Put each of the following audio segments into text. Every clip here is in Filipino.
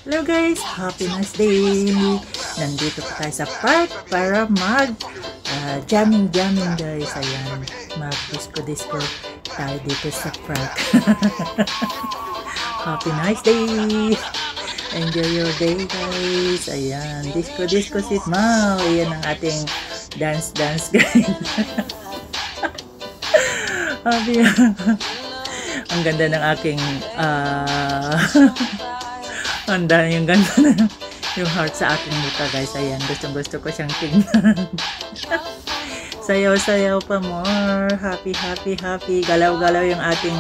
Hello guys, happiness day! Nandito po tayo sa park para mag jamming guys. Ayan, mag disco tayo dito sa park. Happy nice day! Enjoy your day guys. Ayan, disco sit mau. Ayan ang ating dance guys. Happy. Ang ganda ng aking ang dami yung ganda na yung heart sa aking mukha guys. Ayan, gusto ko siyang tingnan. Sayaw pa more. Happy. Galaw yung ating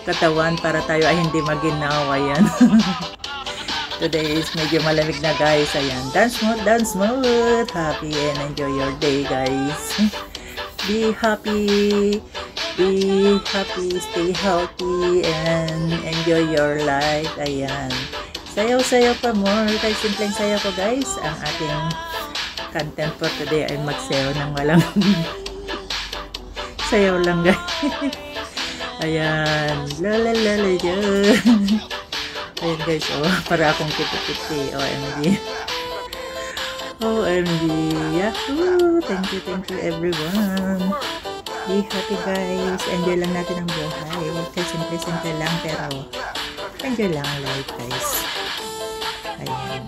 katawan para tayo ay hindi maginaw. Ayan. Today is medyo malamig na guys. Ayan, dance mode. Happy and enjoy your day guys. Be happy, stay healthy, and enjoy your life. Ayan. Sayaw pa more. Kahit simpleng sayaw ko guys. Ang ating content for today ay magsayaw ng walang sayaw lang guys. Ayan. Ayan guys. Oh, para akong kiti-kiti. OMG. Yahoo! Thank you everyone. Be happy guys. Enjoy lang natin ang buhay. Kasi simple lang pero enjoy lang ang life guys. Ayan.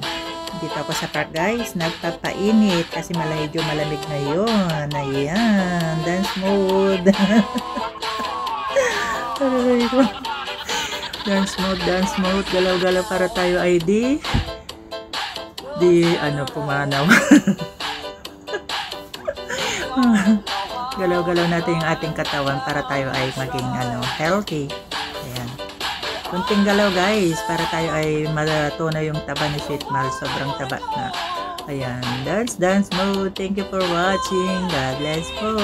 Dito ako sa park guys. Nagpapainit kasi medyo malamig ngayon. Ayan. Dance mode. Dance mode. Galaw para tayo ay di pumanaw. Galaw natin yung ating katawan para tayo ay maging healthy. Ayan. Kunting galaw guys para tayo ay matunaw yung taba ni Sweet Mal. Sobrang taba na. Ayan. Dance mode. Thank you for watching. God bless po.